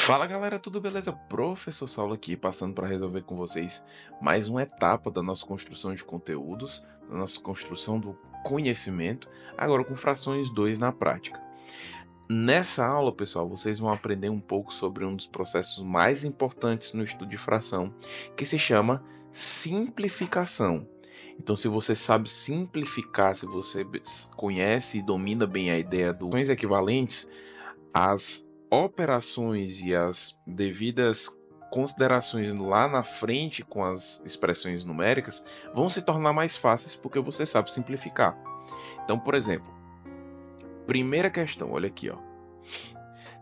Fala galera, tudo beleza? Professor Saulo aqui, passando para resolver com vocês mais uma etapa da nossa construção de conteúdos, da nossa construção do conhecimento, agora com frações 2 na prática. Nessa aula, pessoal, vocês vão aprender um pouco sobre um dos processos mais importantes no estudo de fração, que se chama simplificação. Então, se você sabe simplificar, se você conhece e domina bem a ideia dos frações equivalentes, as operações e as devidas considerações lá na frente com as expressões numéricas vão se tornar mais fáceis porque você sabe simplificar. Então, por exemplo, primeira questão, olha aqui, ó.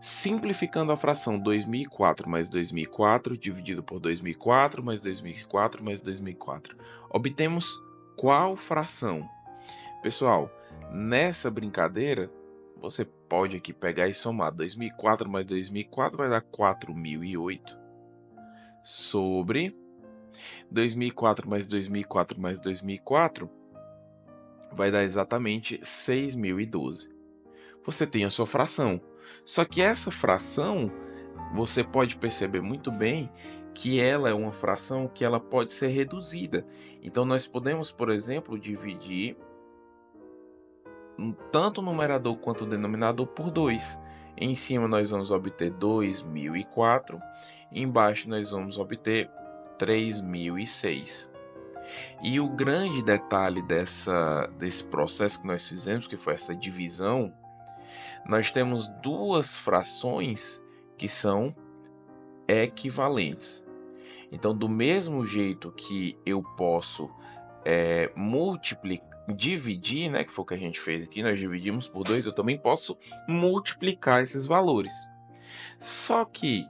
Simplificando a fração 2004 mais 2004 dividido por 2004 mais 2004 mais 2004, obtemos qual fração? Pessoal, nessa brincadeira, você pode aqui pegar e somar 2004 mais 2004 vai dar 4008 sobre 2004 mais 2004 mais 2004 vai dar exatamente 6012. Você tem a sua fração. Só que essa fração, você pode perceber muito bem que ela é uma fração que ela pode ser reduzida. Então nós podemos, por exemplo, dividir tanto o numerador quanto o denominador por 2. Em cima nós vamos obter 2004, embaixo nós vamos obter 3006. E o grande detalhe desse processo que nós fizemos, que foi essa divisão, nós temos duas frações que são equivalentes. Então, do mesmo jeito que eu posso dividir, né, que foi o que a gente fez aqui, nós dividimos por 2, eu também posso multiplicar esses valores. Só que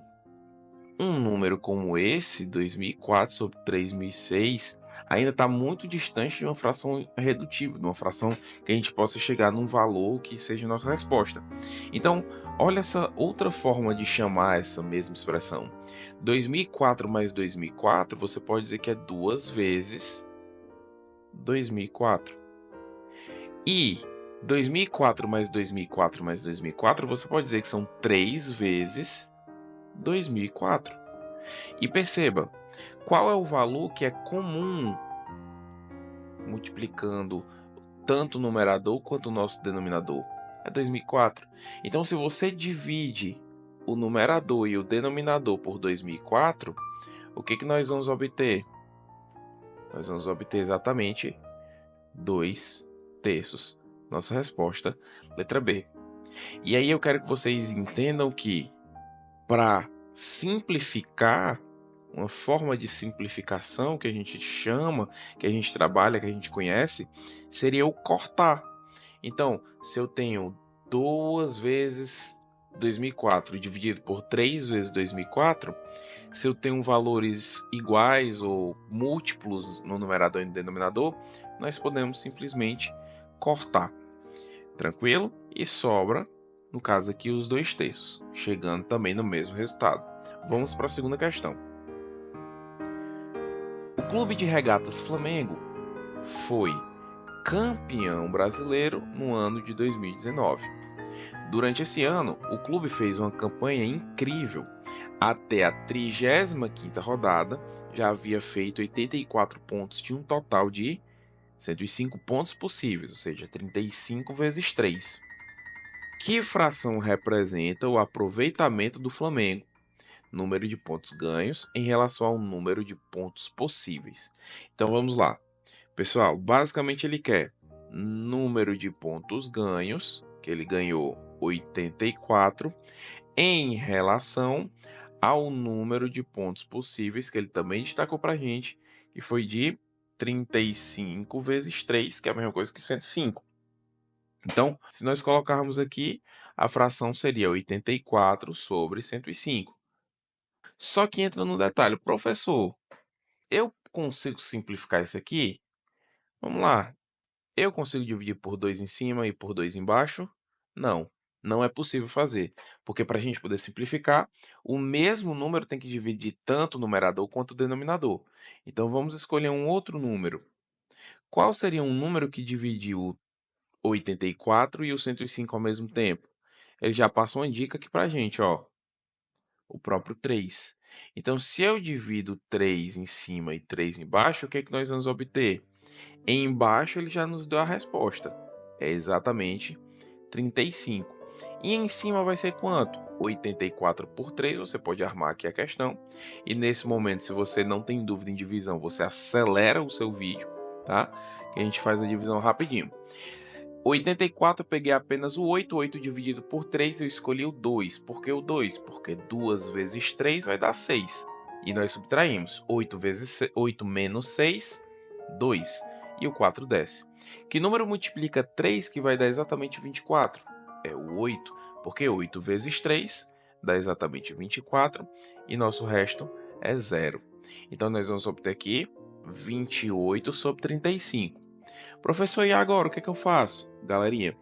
um número como esse, 2004 sobre 3006, ainda está muito distante de uma fração redutível, de uma fração que a gente possa chegar num valor que seja a nossa resposta. Então, olha essa outra forma de chamar essa mesma expressão. 2004 mais 2004, você pode dizer que é 2 vezes 2004. E 2004 mais 2004 mais 2004, você pode dizer que são 3 vezes 2004. E perceba, qual é o valor que é comum multiplicando tanto o numerador quanto o nosso denominador? É 2004. Então, se você divide o numerador e o denominador por 2004, o que nós vamos obter? Nós vamos obter exatamente 2 terços. Nossa resposta, letra B. E aí eu quero que vocês entendam que, para simplificar, uma forma de simplificação que a gente chama, que a gente trabalha, que a gente conhece, seria o cortar. Então, se eu tenho 2 vezes 2004 dividido por 3 vezes 2004, se eu tenho valores iguais ou múltiplos no numerador e no denominador, nós podemos simplesmente cortar. Tranquilo? E sobra, no caso aqui, os 2 terços, chegando também no mesmo resultado. Vamos para a segunda questão. O Clube de Regatas Flamengo foi campeão brasileiro no ano de 2019. Durante esse ano, o clube fez uma campanha incrível. Até a 35ª rodada, já havia feito 84 pontos de um total de 105 pontos possíveis, ou seja, 35 vezes 3. Que fração representa o aproveitamento do Flamengo? Número de pontos ganhos em relação ao número de pontos possíveis. Então vamos lá. Pessoal, basicamente ele quer número de pontos ganhos, que ele ganhou 84, em relação ao número de pontos possíveis, que ele também destacou para a gente, que foi de 35 vezes 3, que é a mesma coisa que 105. Então, se nós colocarmos aqui, a fração seria 84 sobre 105. Só que entra no detalhe, professor, eu consigo simplificar isso aqui? Vamos lá. Eu consigo dividir por 2 em cima e por 2 embaixo? Não, não é possível fazer, porque para a gente poder simplificar, o mesmo número tem que dividir tanto o numerador quanto o denominador. Então vamos escolher um outro número. Qual seria um número que divide o 84 e o 105 ao mesmo tempo? Ele já passa uma dica aqui para a gente, ó. próprio 3. Então, se eu divido 3 em cima e 3 embaixo, o que é que nós vamos obter? Embaixo ele já nos deu a resposta. É exatamente 35. E em cima vai ser quanto? 84 por 3, você pode armar aqui a questão. E nesse momento, se você não tem dúvida em divisão, você acelera o seu vídeo, tá? Que a gente faz a divisão rapidinho. 84 eu peguei apenas o 8, 8 dividido por 3 eu escolhi o 2. Por que o 2? Porque 2 vezes 3 vai dar 6. E nós subtraímos 8 menos 6, 2. E o 4 desce. Que número multiplica 3 que vai dar exatamente 24? É o 8, porque 8 vezes 3 dá exatamente 24 e nosso resto é 0. Então nós vamos obter aqui 28 sobre 35. Professor, e agora o que é que eu faço? Galerinha,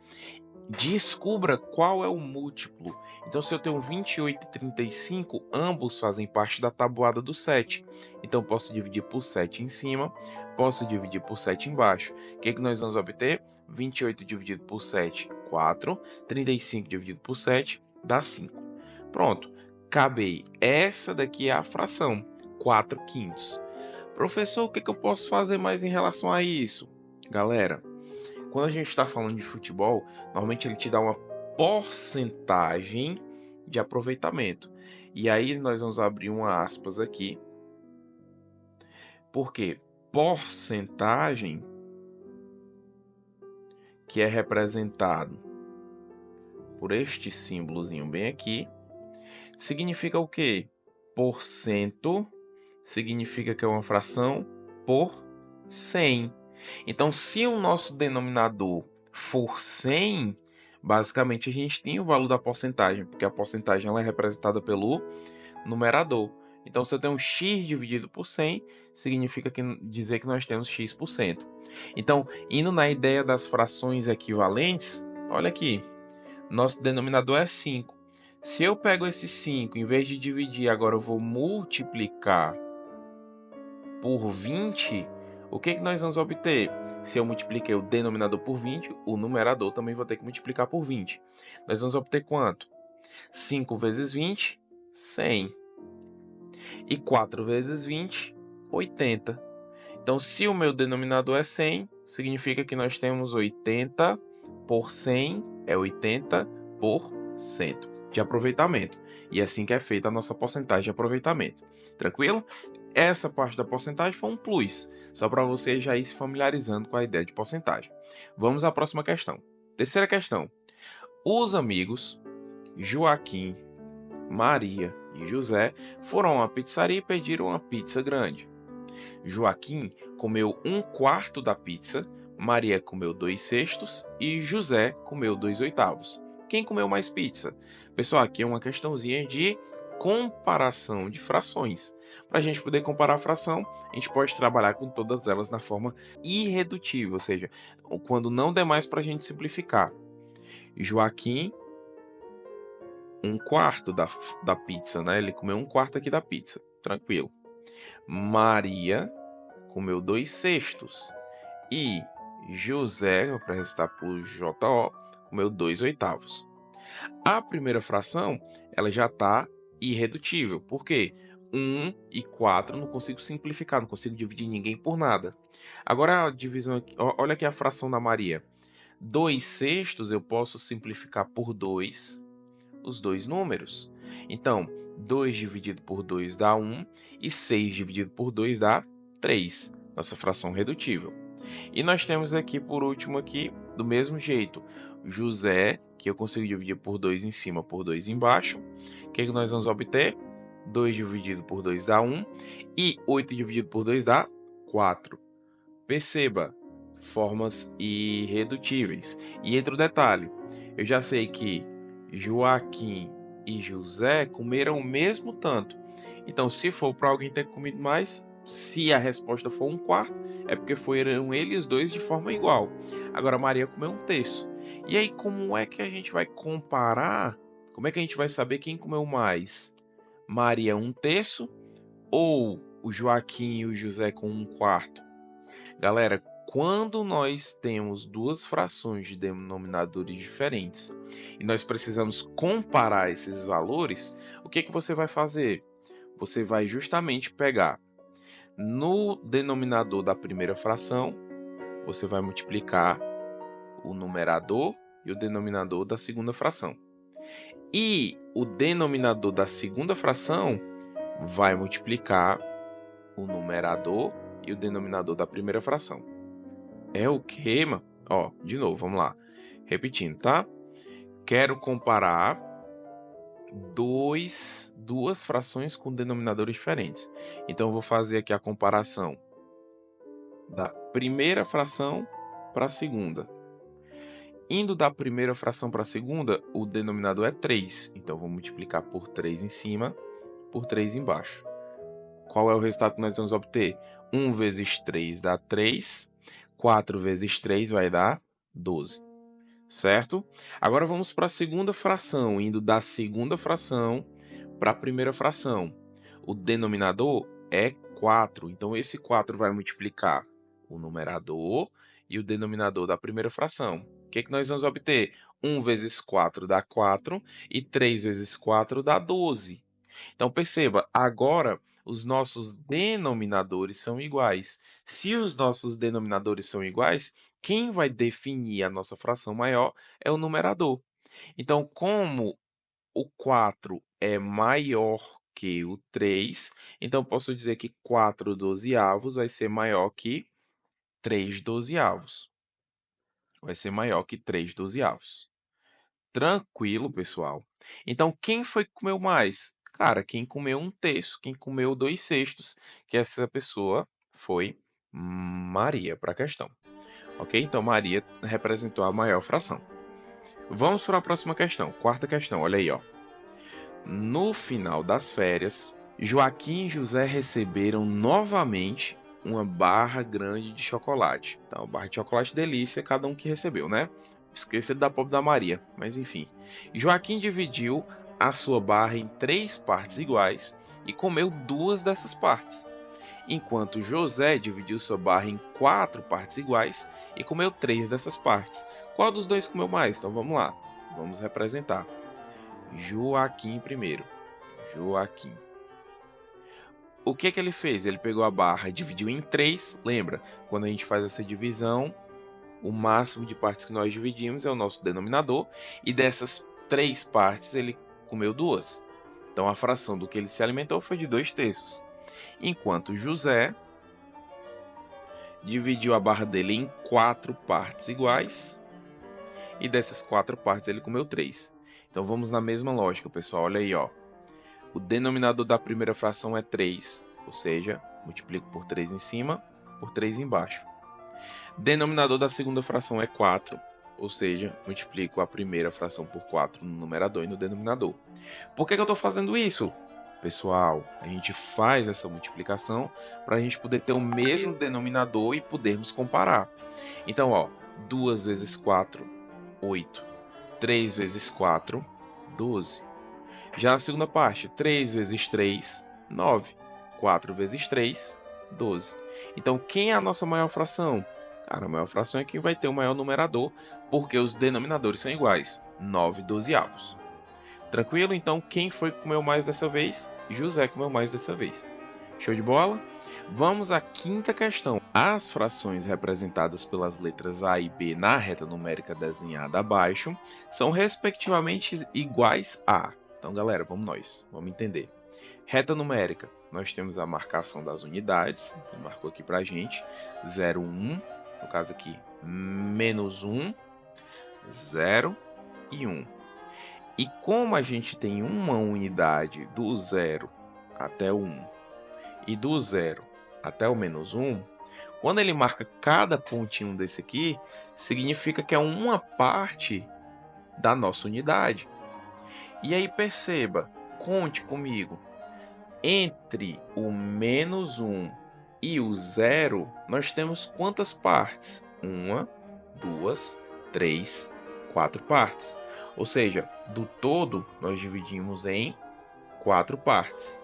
descubra qual é o múltiplo. Então, se eu tenho 28 e 35, ambos fazem parte da tabuada do 7. Então, posso dividir por 7 em cima, posso dividir por 7 embaixo. O que é que nós vamos obter? 28 dividido por 7, 4. 35 dividido por 7, dá 5. Pronto, acabei. Essa daqui é a fração, 4 quintos. Professor, o que é que eu posso fazer mais em relação a isso? Galera, quando a gente está falando de futebol, normalmente ele te dá uma porcentagem de aproveitamento. E aí nós vamos abrir uma aspas aqui. Porque porcentagem, que é representado por este símbolozinho bem aqui, significa o quê? Porcento significa que é uma fração por 100. Então, se o nosso denominador for 100, basicamente a gente tem o valor da porcentagem, porque a porcentagem ela é representada pelo numerador. Então, se eu tenho x dividido por 100, significa dizer que nós temos x%. Então, indo na ideia das frações equivalentes, olha aqui, nosso denominador é 5. Se eu pego esse 5, em vez de dividir, agora eu vou multiplicar por 20, o que nós vamos obter? Se eu multipliquei o denominador por 20, o numerador também vou ter que multiplicar por 20. Nós vamos obter quanto? 5 vezes 20, 100. E 4 vezes 20, 80. Então, se o meu denominador é 100, significa que nós temos 80 por 100, é 80% de aproveitamento. E é assim que é feita a nossa porcentagem de aproveitamento. Tranquilo? Essa parte da porcentagem foi um plus, só para você já ir se familiarizando com a ideia de porcentagem. Vamos à próxima questão. Terceira questão. Os amigos Joaquim, Maria e José foram a uma pizzaria e pediram uma pizza grande. Joaquim comeu 1/4 da pizza, Maria comeu 2/6 e José comeu 2/8. Quem comeu mais pizza? Pessoal, aqui é uma questãozinha de comparação de frações. Para a gente poder comparar a fração, a gente pode trabalhar com todas elas na forma irredutível, ou seja, quando não der mais para a gente simplificar. Joaquim, 1/4 da pizza, né? Ele comeu 1/4 aqui da pizza, tranquilo. Maria comeu 2/6 e José, para restar por JO, comeu 2/8. A primeira fração ela já está irredutível. Por quê? 1 e 4 não consigo simplificar, não consigo dividir ninguém por nada. Agora a divisão aqui, olha aqui a fração da Maria. 2/6 eu posso simplificar por 2 os dois números. Então, 2 dividido por 2 dá 1 e 6 dividido por 2 dá 3. Nossa fração redutível. E nós temos aqui, por último, aqui, do mesmo jeito, José, que eu consigo dividir por 2 em cima, por 2 embaixo. O que nós vamos obter? 2 dividido por 2 dá 1 e 8 dividido por 2 dá 4. Perceba, formas irredutíveis. E entra o detalhe, eu já sei que Joaquim e José comeram o mesmo tanto. Então, se for para alguém ter comido mais, se a resposta for 1/4, é porque foram eles dois de forma igual. Agora, Maria comeu 1/3. E aí, como é que a gente vai comparar? Como é que a gente vai saber quem comeu mais? Maria 1/3 ou o Joaquim e o José com 1/4? Galera, quando nós temos duas frações de denominadores diferentes e nós precisamos comparar esses valores, o que você vai fazer? Você vai justamente pegar no denominador da primeira fração, você vai multiplicar o numerador e o denominador da segunda fração. E o denominador da segunda fração vai multiplicar o numerador e o denominador da primeira fração. É o quê, mano? Ó, de novo, vamos lá. Repetindo, tá? Quero comparar duas frações com denominadores diferentes. Então, eu vou fazer aqui a comparação da primeira fração para a segunda. Indo da primeira fração para a segunda, o denominador é 3. Então, vou multiplicar por 3 em cima, por 3 embaixo. Qual é o resultado que nós vamos obter? 1 vezes 3 dá 3. 4 vezes 3 vai dar 12. Certo? Agora vamos para a segunda fração, indo da segunda fração para a primeira fração. O denominador é 4. Então, esse 4 vai multiplicar o numerador e o denominador da primeira fração. O que nós vamos obter? 1 vezes 4 dá 4 e 3 vezes 4 dá 12. Então, perceba, agora os nossos denominadores são iguais. Se os nossos denominadores são iguais, quem vai definir a nossa fração maior é o numerador. Então, como o 4 é maior que o 3, então posso dizer que 4 dozeavos vai ser maior que 3 dozeavos. Vai ser maior que 3 dozeavos. Tranquilo, pessoal. Então, quem foi que comeu mais? Cara, quem comeu 1/3, quem comeu 2/6, que essa pessoa foi Maria para a questão. Ok? Então, Maria representou a maior fração. Vamos para a próxima questão. Quarta questão, olha aí, ó. No final das férias, Joaquim e José receberam novamente uma barra grande de chocolate. Então, barra de chocolate delícia, cada um que recebeu, né? Esqueci da pobre da Maria, mas enfim. Joaquim dividiu a sua barra em 3 partes iguais e comeu 2 dessas partes, enquanto José dividiu sua barra em 4 partes iguais e comeu 3 dessas partes. Qual dos dois comeu mais? Então vamos lá, vamos representar. Joaquim primeiro. Joaquim. O que ele fez? Ele pegou a barra e dividiu em 3. Lembra? Quando a gente faz essa divisão, o máximo de partes que nós dividimos é o nosso denominador. E dessas 3 partes, ele comeu 2. Então, a fração do que ele se alimentou foi de 2/3. Enquanto José dividiu a barra dele em 4 partes iguais. E dessas 4 partes, ele comeu 3. Então, vamos na mesma lógica, pessoal. Olha aí, ó. O denominador da primeira fração é 3, ou seja, multiplico por 3 em cima, por 3 embaixo. Denominador da segunda fração é 4, ou seja, multiplico a primeira fração por 4 no numerador e no denominador. Por que eu estou fazendo isso? Pessoal, a gente faz essa multiplicação para a gente poder ter o mesmo denominador e podermos comparar. Então, ó, 2 vezes 4, 8. 3 vezes 4, 12. Já a segunda parte, 3 vezes 3, 9. 4 vezes 3, 12. Então, quem é a nossa maior fração? Cara, a maior fração é quem vai ter o maior numerador, porque os denominadores são iguais, 9 dozeavos. Tranquilo? Então, quem foi que comeu mais dessa vez? José comeu mais dessa vez. Show de bola? Vamos à quinta questão. As frações representadas pelas letras A e B na reta numérica desenhada abaixo são respectivamente iguais a... Então, galera, vamos entender. Reta numérica, nós temos a marcação das unidades, que marcou aqui pra gente, 0, 1, no caso aqui, menos 1, 0 e 1. E como a gente tem uma unidade do 0 até o 1 e do 0 até o menos 1, quando ele marca cada pontinho desse aqui, significa que é uma parte da nossa unidade. E aí perceba, conte comigo, entre o menos 1 e o 0, nós temos quantas partes? 1, 2, 3, 4 partes. Ou seja, do todo, nós dividimos em 4 partes.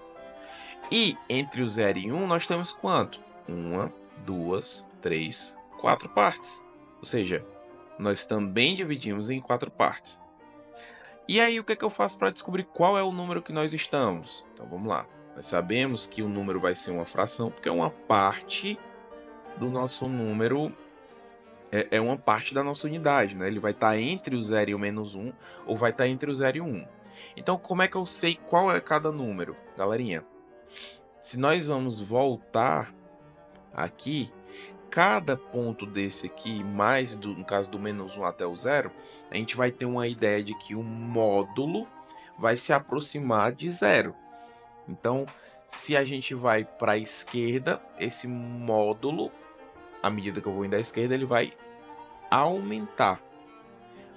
E entre o 0 e 1, nós temos quanto? 1, 2, 3, 4 partes. Ou seja, nós também dividimos em 4 partes. E aí, o que é que eu faço para descobrir qual é o número que nós estamos? Então, vamos lá. Nós sabemos que o número vai ser uma fração, porque é uma parte do nosso número, é uma parte da nossa unidade, né? Ele vai estar entre o 0 e o menos 1, ou vai estar entre o 0 e o 1. Então, como é que eu sei qual é cada número? Galerinha, se nós vamos voltar aqui, cada ponto desse aqui, mais no caso do menos 1 até o 0, a gente vai ter uma ideia de que o módulo vai se aproximar de 0. Então, se a gente vai para a esquerda, esse módulo, à medida que eu vou indo à esquerda, ele vai aumentar.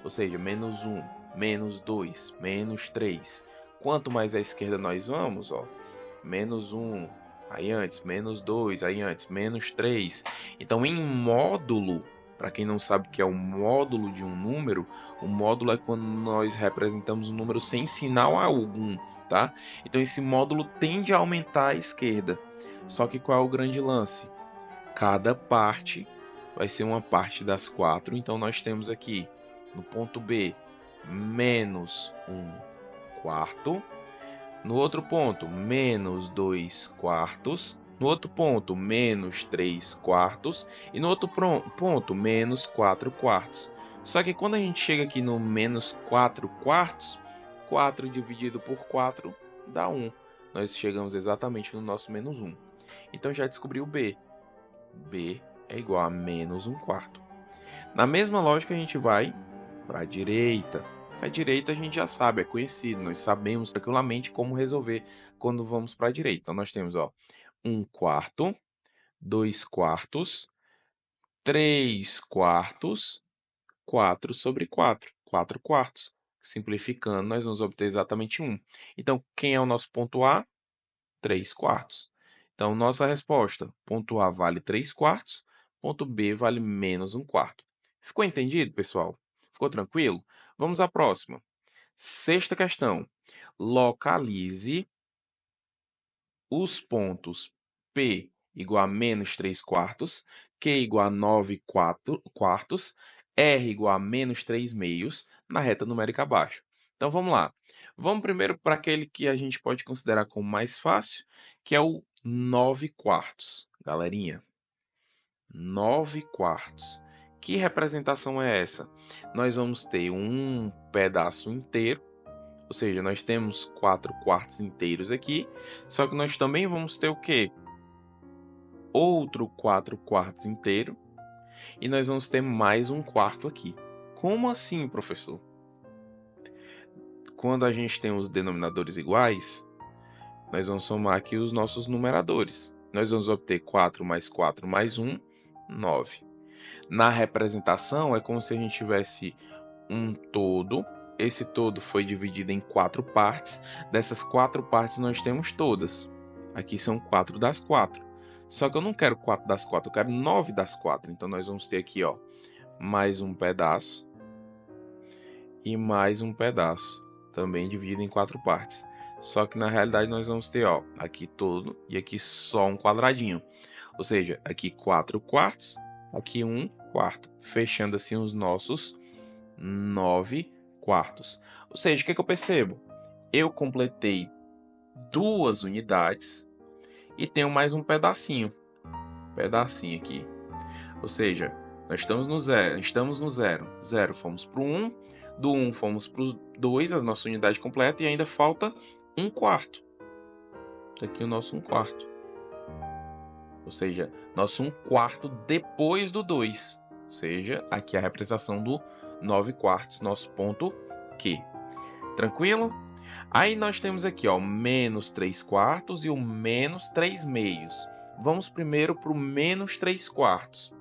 Ou seja, menos 1, menos 2, menos 3. Quanto mais à esquerda nós vamos, ó, menos 1, aí antes, menos 2, aí antes, menos 3. Então, em módulo, para quem não sabe o que é o módulo de um número, o módulo é quando nós representamos um número sem sinal algum, tá? Então, esse módulo tende a aumentar à esquerda. Só que qual é o grande lance? Cada parte vai ser uma parte das 4. Então, nós temos aqui, no ponto B, menos 1 quarto. No outro ponto, menos 2 quartos. No outro ponto, menos 3 quartos. E no outro ponto, menos 4 quartos. Só que quando a gente chega aqui no menos 4 quartos, 4 dividido por 4 dá 1. Nós chegamos exatamente no nosso menos 1. Então já descobri o B. B é igual a menos 1 quarto. Na mesma lógica, a gente vai para a direita. A direita a gente já sabe, é conhecido, nós sabemos tranquilamente como resolver quando vamos para a direita. Então, nós temos 1 quarto, 2 quartos, 3 quartos, 4 sobre 4, 4 quartos. Simplificando, nós vamos obter exatamente 1. Então, quem é o nosso ponto A? 3 quartos. Então, nossa resposta, ponto A vale 3 quartos, ponto B vale menos 1 quarto. Ficou entendido, pessoal? Ficou tranquilo? Vamos à próxima. Sexta questão. Localize os pontos P igual a menos 3 quartos, Q igual a 9 quartos, R igual a menos 3 meios na reta numérica abaixo. Então vamos lá. Vamos primeiro para aquele que a gente pode considerar como mais fácil, que é o 9 quartos. Galerinha, 9 quartos. Que representação é essa? Nós vamos ter um pedaço inteiro, ou seja, nós temos 4 quartos inteiros aqui, só que nós também vamos ter o quê? Outro 4 quartos inteiro, e nós vamos ter mais um quarto aqui. Como assim, professor? Quando a gente tem os denominadores iguais, nós vamos somar aqui os nossos numeradores. Nós vamos obter 4 mais 4 mais 1, 9. Na representação, é como se a gente tivesse um todo. Esse todo foi dividido em 4 partes. Dessas 4 partes nós temos todas. Aqui são 4 das 4. Só que eu não quero 4 das 4, eu quero 9 das 4. Então nós vamos ter aqui, ó, mais um pedaço e mais um pedaço, também dividido em 4 partes. Só que na realidade nós vamos ter, ó, aqui todo e aqui só um quadradinho. Ou seja, aqui 4 quartos, aqui 1 quarto, fechando assim os nossos 9 quartos. Ou seja, o que eu percebo? Eu completei 2 unidades e tenho mais um pedacinho aqui. Ou seja, nós estamos no 0, 0 fomos para o 1, do 1 fomos para o 2, a nossa unidade completa, e ainda falta 1 quarto. Está aqui o nosso 1 quarto. Ou seja, nosso 1 quarto depois do 2. Ou seja, aqui a representação do 9 quartos, nosso ponto Q. Tranquilo? Aí nós temos aqui, ó, menos 3 quartos e o menos 3 meios. Vamos primeiro para o menos 3 quartos.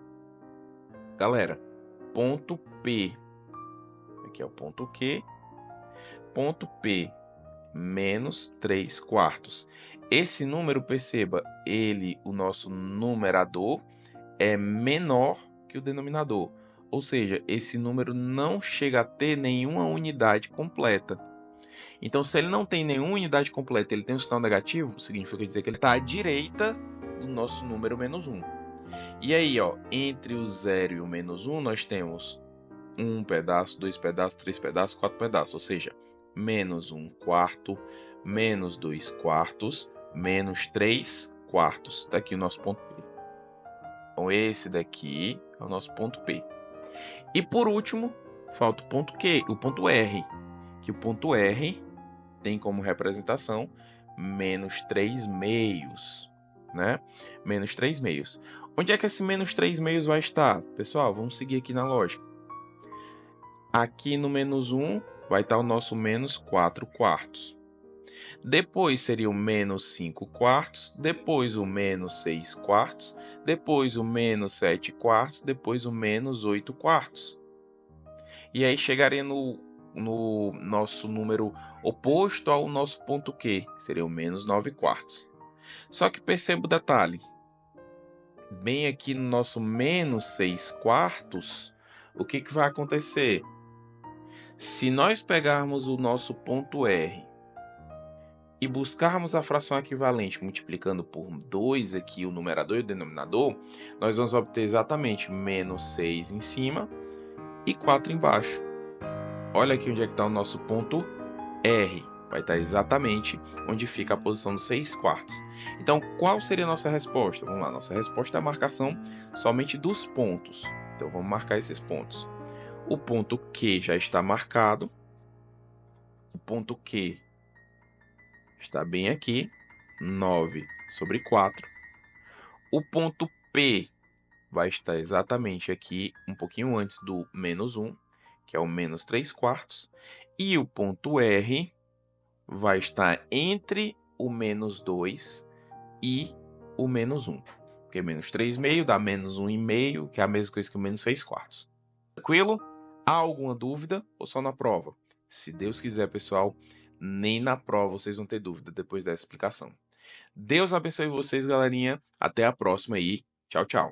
Galera, ponto P. Aqui é o ponto Q. Ponto P, menos 3 quartos. Esse número, perceba, o nosso numerador, é menor que o denominador. Ou seja, esse número não chega a ter nenhuma unidade completa. Então, se ele não tem nenhuma unidade completa, ele tem um sinal negativo, significa dizer que ele está à direita do nosso número menos 1. E aí, ó, entre o 0 e o menos 1, nós temos 1 pedaço, 2 pedaços, 3 pedaços, 4 pedaços, ou seja, menos 1 quarto, menos 2 quartos, menos 3 quartos. Tá aqui o nosso ponto P. Então, esse daqui é o nosso ponto P. E por último, falta o ponto Q, o ponto R, que o ponto R tem como representação menos 3 meios, né? Menos 3 meios. Onde é que esse menos 3 meios vai estar? Pessoal, vamos seguir aqui na lógica. Aqui no menos 1 vai estar o nosso menos 4 quartos. Depois seria o menos 5 quartos, depois o menos 6 quartos, depois o menos 7 quartos, depois o menos 8 quartos. E aí chegaria no nosso número oposto ao nosso ponto Q, que seria o menos 9 quartos. Só que perceba o detalhe. Bem aqui no nosso menos 6 quartos, o que vai acontecer? Se nós pegarmos o nosso ponto R e buscarmos a fração equivalente multiplicando por 2 aqui o numerador e o denominador, nós vamos obter exatamente menos 6 em cima e 4 embaixo. Olha aqui onde é que está o nosso ponto R. Vai estar exatamente onde fica a posição dos 6 quartos. Então, qual seria a nossa resposta? Vamos lá, nossa resposta é a marcação somente dos pontos. Então, vamos marcar esses pontos. O ponto Q já está marcado. O ponto Q está bem aqui, 9 sobre 4. O ponto P vai estar exatamente aqui, um pouquinho antes do menos 1, que é o menos 3 quartos. E o ponto R vai estar entre o menos 2 e o menos 1. Porque menos 3,5 dá menos 1,5, que é a mesma coisa que o menos 6 quartos. Tranquilo? Há alguma dúvida ou só na prova? Se Deus quiser, pessoal, nem na prova vocês vão ter dúvida depois dessa explicação. Deus abençoe vocês, galerinha. Até a próxima aí. Tchau, tchau.